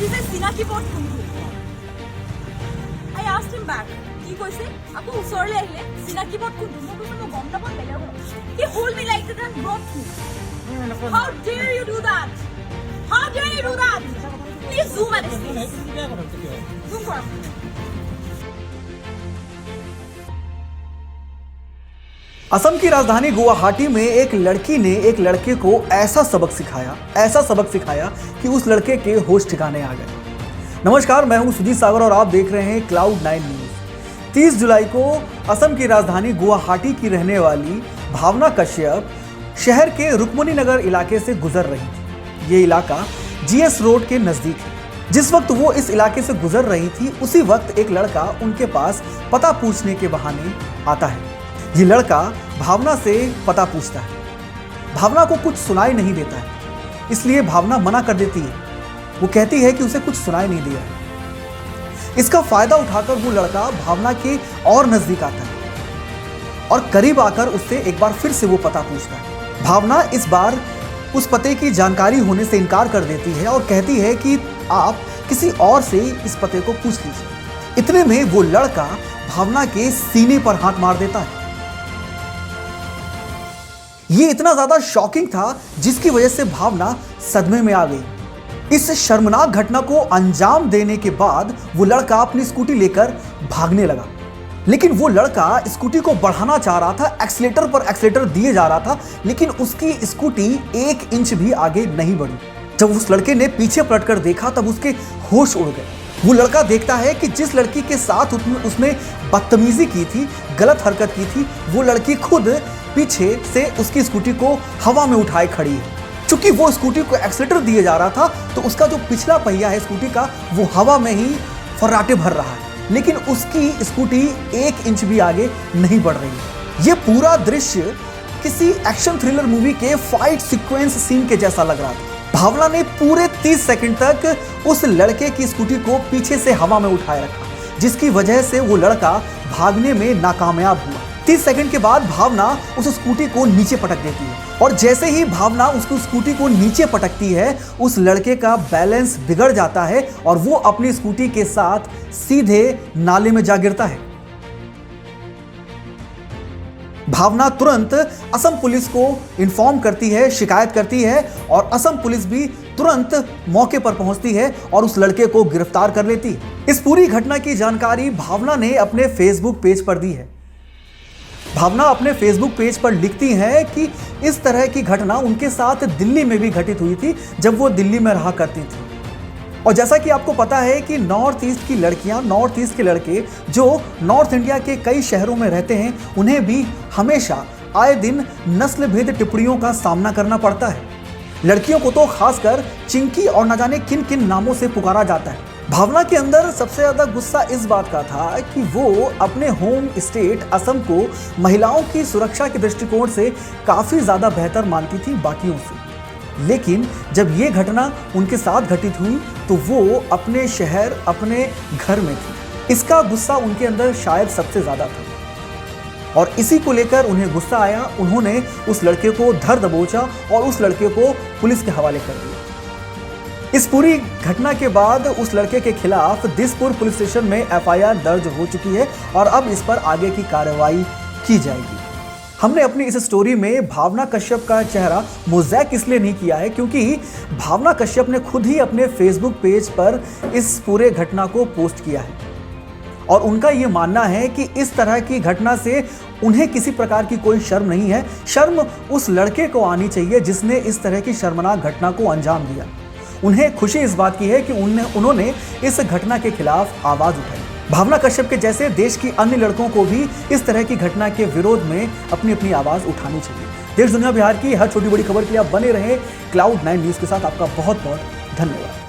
he said চিনাকি পথ কোনটো I asked him back কি কৈছে আকৌ ওচৰলৈ আহিলে চিনাকি পথ কোনটো মই কৈছো মই গম নাপাওঁ বেলেগ he hold me like that and brought me how dare you do that how dare you do that please zoom at this zoom for Assam की राजधानी गुवाहाटी में एक लड़की ने एक लड़के को ऐसा सबक सिखाया कि उस लड़के के होश ठिकाने आ गए। नमस्कार, मैं हूं सुजीत सागर और आप देख रहे हैं क्लाउड 9 न्यूज। 30 जुलाई को असम की राजधानी गुवाहाटी की रहने वाली भावना कश्यप शहर के रुक्मणी नगर इलाके से गुजर रही थी। ये इलाका जीएस रोड के नजदीक है। जिस वक्त वो इस इलाके से गुजर रही थी उसी वक्त एक लड़का उनके पास पता पूछने के बहाने आता है। ये लड़का भावना से पता पूछता है। भावना को कुछ सुनाई नहीं देता है, इसलिए भावना मना कर देती है। वो कहती है कि उसे कुछ सुनाई नहीं दिया है। इसका फायदा उठाकर वो लड़का भावना के और नजदीक आता है और करीब आकर उससे एक बार फिर से वो पता पूछता है। भावना इस बार उस पते की जानकारी होने से इनकार कर देती है और कहती है कि आप किसी और से इस पते को पूछ लीजिए। इतने में वो लड़का भावना के सीने पर हाथ मार देता है। ये इतना ज्यादा शॉकिंग था जिसकी वजह से भावना सदमे में आ गई। इस शर्मनाक घटना को अंजाम देने के बाद वो लड़का अपनी स्कूटी लेकर भागने लगा, लेकिन वो लड़का स्कूटी को बढ़ाना चाह रहा था, एक्सीलेटर पर एक्सीलेटर दिए जा रहा था, लेकिन उसकी स्कूटी 1 इंच भी आगे नहीं बढ़ी। जब उस लड़के ने पीछे पलटकर देखा तब उसके होश उड़ गए। वो लड़का देखता है कि जिस लड़की के साथ उसने बदतमीजी की थी, गलत हरकत की थी, वो लड़की खुद पीछे से उसकी स्कूटी को हवा में उठाए खड़ी है। चूंकि वो स्कूटी को एक्सीलेटर दिए जा रहा था तो उसका जो पिछला पहिया है स्कूटी का वो हवा में ही फर्राटे भर रहा है, लेकिन उसकी स्कूटी 1 इंच भी आगे नहीं बढ़ रही है। ये पूरा दृश्य किसी एक्शन थ्रिलर मूवी के फाइट सीक्वेंस सीन के जैसा लग रहा था। भावना ने पूरे 30 सेकंड तक उस लड़के की स्कूटी को पीछे से हवा में उठाए रखा, जिसकी वजह से वो लड़का भागने में नाकामयाब हुआ। 30 सेकंड के बाद भावना उस स्कूटी को नीचे पटक देती है और जैसे ही भावना उसको स्कूटी को नीचे पटकती है उस लड़के का बैलेंस बिगड़ जाता है और वो अपनी स्कूटी के साथ सीधे नाले में जा गिरता है। भावना तुरंत असम पुलिस को इन्फॉर्म करती है, शिकायत करती है और असम पुलिस भी तुरंत मौके पर पहुंचती है और उस लड़के को गिरफ्तार कर लेती है। इस पूरी घटना की जानकारी भावना ने अपने फेसबुक पेज पर दी है। भावना अपने फेसबुक पेज पर लिखती हैं कि इस तरह की घटना उनके साथ दिल्ली में भी घटित हुई थी जब वो दिल्ली में रहा करती थी। और जैसा कि आपको पता है कि नॉर्थ ईस्ट की लड़कियां, नॉर्थ ईस्ट के लड़के जो नॉर्थ इंडिया के कई शहरों में रहते हैं उन्हें भी हमेशा आए दिन नस्ल भेद टिप्पणियों का सामना करना पड़ता है। लड़कियों को तो खासकर चिंकी और न जाने किन किन नामों से पुकारा जाता है। भावना के अंदर सबसे ज्यादा गुस्सा इस बात का था कि वो अपने होम स्टेट असम को महिलाओं की सुरक्षा के दृष्टिकोण से काफी ज्यादा बेहतर मानती थी बाकियों से, लेकिन जब ये घटना उनके साथ घटित हुई तो वो अपने शहर, अपने घर में थी। इसका गुस्सा उनके अंदर शायद सबसे ज्यादा था और इसी को लेकर उन्हें गुस्सा आया। उन्होंने उस लड़के को धर दबोचा और उस लड़के को पुलिस के हवाले कर दिया। इस पूरी घटना के बाद उस लड़के के खिलाफ दिसपुर पुलिस स्टेशन में एफआईआर दर्ज हो चुकी है और अब इस पर आगे की कार्रवाई की जाएगी। हमने अपनी इस स्टोरी में भावना कश्यप का चेहरा मोज़ैक इसलिए नहीं किया है क्योंकि भावना कश्यप ने खुद ही अपने फेसबुक पेज पर इस पूरे घटना को पोस्ट किया है और उनका ये मानना है कि इस तरह की घटना से उन्हें किसी प्रकार की कोई शर्म नहीं है। शर्म उस लड़के को आनी चाहिए जिसने इस तरह की शर्मनाक घटना को अंजाम दिया। उन्हें खुशी इस बात की है कि उन्होंने इस घटना के खिलाफ आवाज उठाई। भावना कश्यप के जैसे देश की अन्य लड़कों को भी इस तरह की घटना के विरोध में अपनी अपनी आवाज उठानी चाहिए। देश दुनिया बिहार की हर छोटी बड़ी खबर के लिए आप बने रहें क्लाउड 9 न्यूज के साथ। आपका बहुत बहुत धन्यवाद।